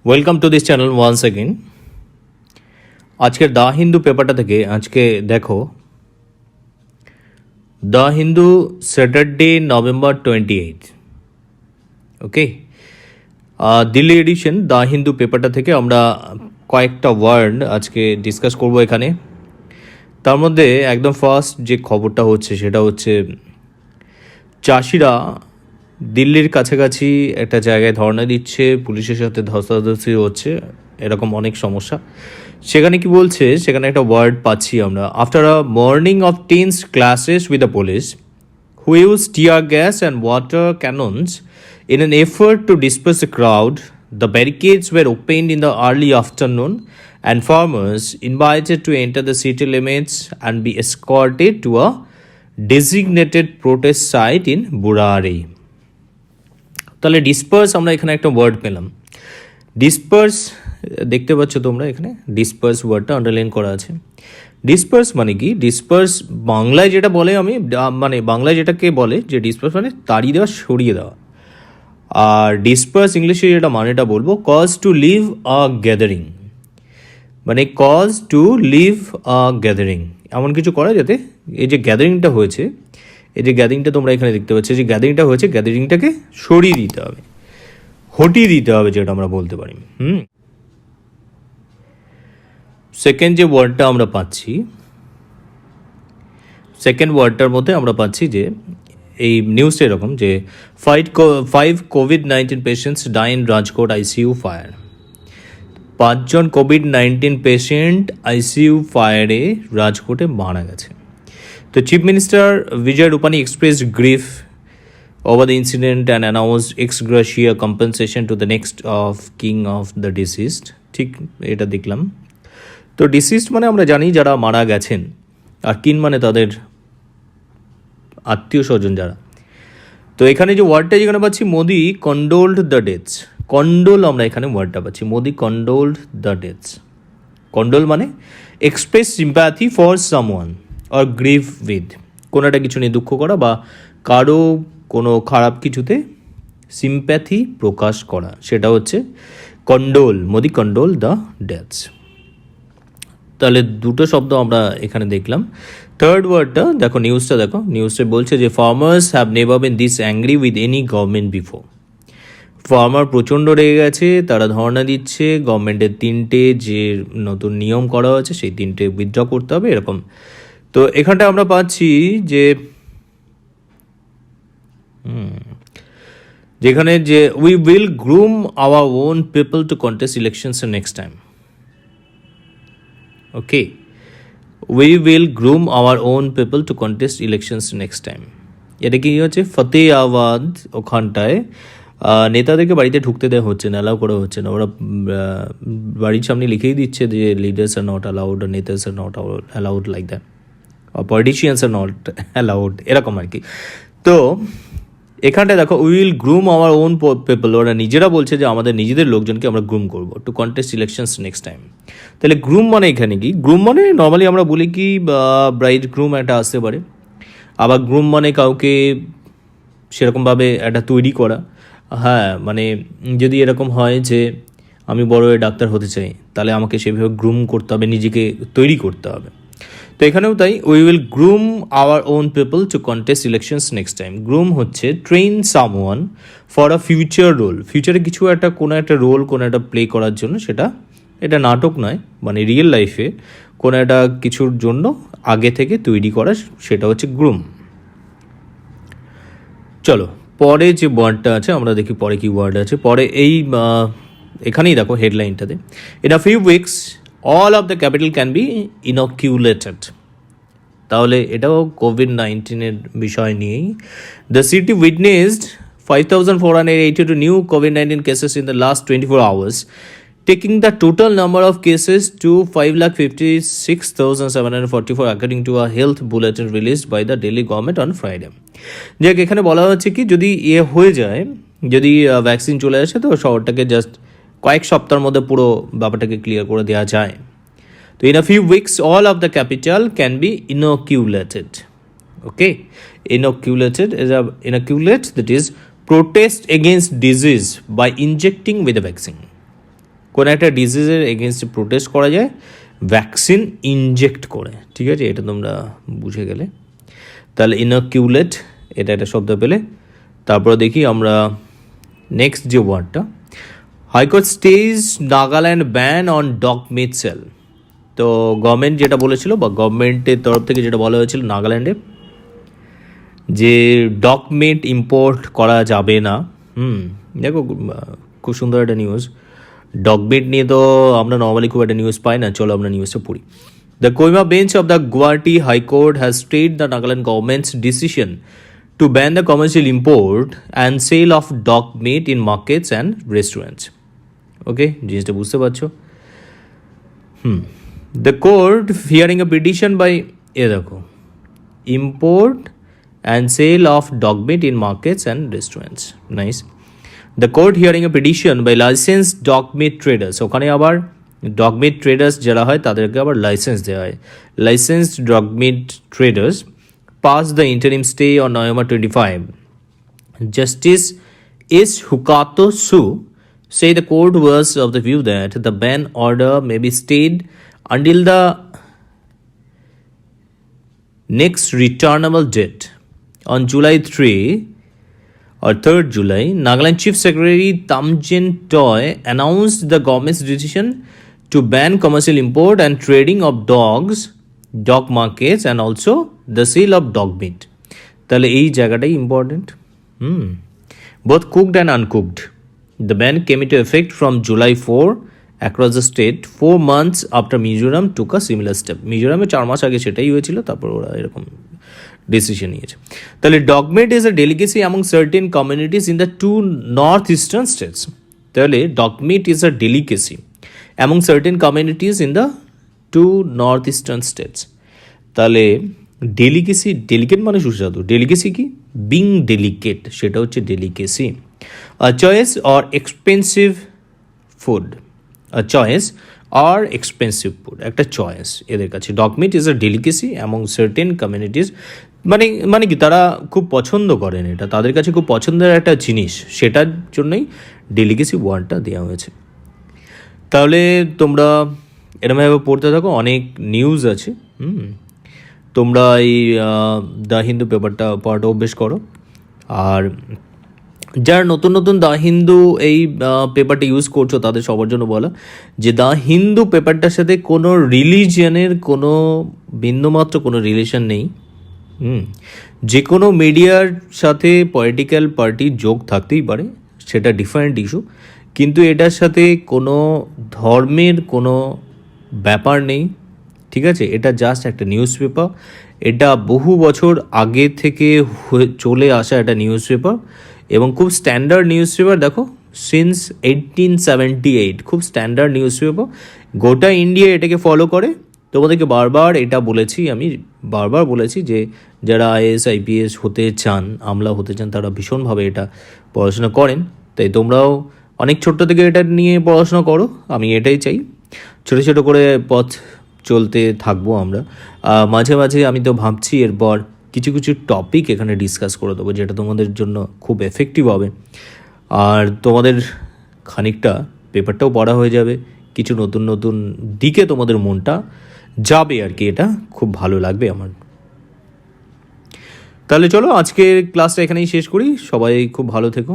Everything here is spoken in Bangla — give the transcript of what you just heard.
Welcome to this channel once again. আজকের দ্য হিন্দু পেপারটা থেকে আজকে দেখো, the Hindu Saturday November 28, okay, Delhi edition the Hindu পেপারটা থেকে আমরা কয়েকটা ওয়ার্ড আজকে ডিসকাস করব এখানে। তার মধ্যে একদম ফার্স্ট যে খবরটা হচ্ছে সেটা হচ্ছে চাষিরা দিল্লির কাছাকাছি একটা জায়গায় ধর্ণা দিচ্ছে, পুলিশের সাথে ধস্তাধস্তি হচ্ছে, এরকম অনেক সমস্যা। সেখানে কি বলছে, সেখানে একটা ওয়ার্ড পাচ্ছি আমরা, after a morning of tense classes with the police who used tear gas and water cannons in an effort to disperse the crowd. The barricades were opened in the early afternoon and farmers invited to enter the city limits and be escorted to a designated protest site in Burari. তাহলে ডিসপার্স আমরা এখানে একটা ওয়ার্ড পেলাম। ডিসপার্স দেখতে পাচ্ছ তোমরা, এখানে ডিসপার্স ওয়ার্ডটা আন্ডারলাইন করা আছে। ডিসপার্স মানে কি? ডিসপার্স বাংলায় যেটা বলে, আমি মানে বাংলায় যেটাকে বলে যে ডিসপার্স মানে তাড়িয়ে দেওয়া, সরিয়ে দেওয়া। আর ডিসপার্স ইংলিশে যেটা মানেটা বলবো, কজ টু লিভ আ গ্যাদারিং, মানে কজ টু লিভ আ গ্যাদারিং, এমন কিছু করা যাতে এই যে গ্যাদারিংটা হয়েছে, এই যে গ্যাদারিংটা তোমরা এখানে দেখতে পাচ্ছ, যে গ্যাদারিংটা হয়েছে, গ্যাদারিংটাকে সরিয়ে দিতে হবে, হটিয়ে দিতে হবে, যেটা আমরা বলতে পারি। সেকেন্ড যে ওয়ার্ডটা আমরা পাচ্ছি, সেকেন্ড ওয়ার্ডটার মধ্যে আমরা পাচ্ছি যে এই নিউজটা এরকম যে 5 COVID-19 patients die in Rajkot ICU fire. 5জন COVID-19 পেশেন্ট আইসিইউ ফায়ারে রাজকোটে মারা গেছে। তো chief minister Vijay Rupani expressed grief over the incident and announced ex gratia compensation to the next of king of the deceased. ঠিক এটা দেখলাম। তো ডিসিজড মানে আমরা জানি যারা মারা গেছেন, আর কিন মানে তাদের আত্মীয় স্বজন যারা। তো এখানে যে ওয়ার্ডটা যেখানে পাচ্ছি, মোদি কন্ডোলড দ্য ডেথস। কন্ডোল আমরা এখানে ওয়ার্ডটা পাচ্ছি, মোদি কন্ডোলড দ্য ডেথস। কন্ডোল মানে express sympathy for someone or grieve with, কোনো একটা কিছু নিয়ে দুঃখ করা বা কারো কোনো খারাপ কিছুতে সিম্প্যাথি প্রকাশ করা, সেটা হচ্ছে condole. Modi condole the deaths. তাহলে দুটো শব্দ আমরা এখানে দেখলাম। থার্ড ওয়ার্ডটা দেখো, নিউজটা দেখো, নিউজটা বলছে যে farmers have never been this angry with any government before. Farmer প্রচণ্ড রেগে গেছে, তারা ধর্ণা দিচ্ছে, গভর্নমেন্টের 3টে যে নতুন নিয়ম করা হয়েছে সেই 3টে উইথড্র করতে হবে, এরকম। তো এখানটা আমরা পাচ্ছি যে যেখানে যে we will groom our own people to contest elections next time. Okay, we will groom our own people to contest elections next time. এটা কি হচ্ছে, ফতেহাবাদ ওখানটায় নেতাদেরকে বাড়িতে ঢুকতে দেওয়া হচ্ছে না, অ্যালাউ করা হচ্ছে না। ওরা বাড়ির সামনে লিখেই দিচ্ছে যে লিডার্স আর নট অ্যালাউড, নেতার্স are not allowed, like that, politicians are not allowed, এরকম আর কি। তো এখানটায় দেখো, will groom our own people, ওরা নিজেরা বলছে যে আমাদের নিজেদের লোকজনকে আমরা গ্রুম করবো two contest elections next time. তাহলে গ্রুম মানে এখানে কি? গ্রুম মানে নর্মালি আমরা বলি কি ব্রাইড গ্রুম একটা আসতে পারে, আবার গ্রুম মানে কাউকে সেরকমভাবে একটা তৈরি করা। হ্যাঁ, মানে যদি এরকম হয় যে আমি বড় হয়ে ডাক্তার হতে চাই, তাহলে আমাকে সেভাবে গ্রুম করতে হবে, নিজেকে তৈরি করতে হবে। তো এখানেও তাই, we will groom our own people to contest elections next time. Groom হচ্ছে train someone for a future role, ফিউচারে কিছু একটা কোনো একটা রোল কোনো একটা প্লে করার জন্য, সেটা এটা নাটক নয়, মানে রিয়েল লাইফে কোনো একটা কিছুর জন্য আগে থেকে তৈরি করা, সেটা হচ্ছে গ্রুম। চলো পরে যে ওয়ার্ডটা আছে আমরা দেখি, পরে কি ওয়ার্ড আছে। পরে এই এখানেই দেখো হেডলাইনটাতে, in a few weeks all of the capital can be inoculated. তাহলে এটাও COVID-19 বিষয় নিয়েই। The city witnessed 5,482 new COVID-19 cases in the last 24 hours, taking the total number of cases to 5,56,744 according to a health bulletin released by the Delhi government on Friday. যাক, এখানে বলা হচ্ছে কি, যদি হয়ে যায়, যদি ভ্যাকসিন চলে আসে, তো শহরটাকে জাস্ট কয়েক সপ্তাহের মধ্যে পুরো ব্যাপারটাকে ক্লিয়ার করে দেওয়া যায়। তো in a few weeks all of the capital can be inoculated. Okay, inoculated is a inoculate, that is protest against disease by injecting with a vaccine. কোনো একটা ডিজিজের এগেনস্টে প্রোটেস্ট করা যায় ভ্যাকসিন ইনজেক্ট করে, ঠিক আছে, এটা তোমরা বুঝে গেলে। তাহলে ইনকিউলেট এটা একটা শব্দ পেলে। তারপর দেখি আমরা নেক্সট যে ওয়ার্ডটা, high court stays Nagaland ban on dog meat sale. তো গভর্নমেন্ট যেটা বলেছিল বা গভর্নমেন্টের তরফ থেকে যেটা বলা হয়েছিল নাগাল্যান্ডে যে ডগ মিট ইম্পোর্ট করা যাবে না। দেখো খুব সুন্দর একটা নিউজ। ডগ মিট নিয়ে তো আমরা নর্মালি খুব একটা নিউজ পাই না, চলো আমরা নিউজটা পড়ি। The Kohima bench of the Guwahati high court has stayed the Nagaland government's decision to ban the commercial import and sale of dog meat in markets and restaurants. Okay, জিনিসটা বুঝতে পারছো? The court hearing a petition by দেখো import and sale of dog meat in markets and restaurants. Nice. The court hearing a petition by licensed dog meat traders. ওখানে আবার dog meat traders যারা হয় তাদেরকে আবার লাইসেন্স দেওয়া হয়। Licensed dog meat traders passed the interim stay on November 25. Justice S. Hukato Su say the court was of the view that the ban order may be stayed until the next returnable date. On July 3 or 3rd July, Nagaland Chief Secretary Tamjen Toy announced the government's decision to ban commercial import and trading of dogs, dog markets and also the sale of dog meat. তাহলে এই জায়গাটাই important. both cooked and uncooked. The ban came into effect from July 4 across the state 4 months after Mizoram took a similar step. মিজোরামে 4 মাস আগে সেটাই হয়েছিল, তারপর ওরা এরকম ডিসিশন নিয়েছে। তাহলে dog meat is a delicacy among certain communities in the 2 north eastern states. তাহলে dog meat is a delicacy among certain communities in the 2 north eastern states. তাহলে ডেলিকেসি, ডেলিকেট মানে সুস্বাদু, ডেলিকেসি কি বিং ডেলিকেট, সেটা হচ্ছে delicacy. A choice or expensive food, a choice or expensive food, একটা চয়েস এদের কাছে। Dog meat is a delicacy among certain communities, মানে কি তারা খুব পছন্দ করেন, এটা তাদের কাছে খুব পছন্দের একটা জিনিস, সেটার জন্যই ডেলিকেসি ওয়ার্ডটা দেওয়া হয়েছে। তাহলে তোমরা এরমভাবে পড়তে থাকো, অনেক নিউজ আছে। তোমরা এই দ্য হিন্দু পেপারটা পড়াটা অভ্যেস করো। আর যারা নতুন নতুন দ্য হিন্দু এই পেপারটা ইউজ করছো তাদের সবার জন্য বলা যে দ্য হিন্দু পেপারটার সাথে কোনো রিলিজিয়ানের কোনো বিন্দুমাত্র কোনো রিলেশন নেই। যে কোনো মিডিয়ার সাথে পলিটিক্যাল পার্টির যোগ থাকতেই পারে, সেটা ডিফারেন্ট ইস্যু, কিন্তু এটার সাথে কোনো ধর্মের কোনো ব্যাপার নেই, ঠিক আছে। এটা জাস্ট একটা নিউজ পেপার, এটা বহু বছর আগে থেকে চলে আসা একটা নিউজ পেপার এবং খুব স্ট্যান্ডার্ড নিউজ পেপার। দেখো সিন্স 1878 খুব স্ট্যান্ডার্ড নিউজ পেপার, গোটা ইন্ডিয়া এটাকে ফলো করে। তোমাদেরকে বারবার এটা বলেছি, আমি বারবার বলেছি যে যারা আইএস আইপিএস হতে চান, আমলা হতে চান, তারা ভীষণভাবে এটা পড়াশোনা করেন। তাই তোমরাও অনেক ছোট্ট থেকে এটা নিয়ে পড়াশোনা করো, আমি এটাই চাই। ছোটো ছোটো করে পথ চলতে থাকবো আমরা। মাঝে মাঝে আমি তো ভাবছি এরপর কিছু কিছু টপিক এখানে ডিসকাস করে দেবো, যেটা তোমাদের জন্য খুব এফেক্টিভ হবে। আর তোমাদের খানিকটা পেপারটাও পড়া হয়ে যাবে, কিছু নতুন নতুন দিকে তোমাদের মনটা যাবে আর কি, এটা খুব ভালো লাগবে আমার। তাহলে চলো আজকের ক্লাসটা এখানেই শেষ করি, সবাই খুব ভালো থেকো।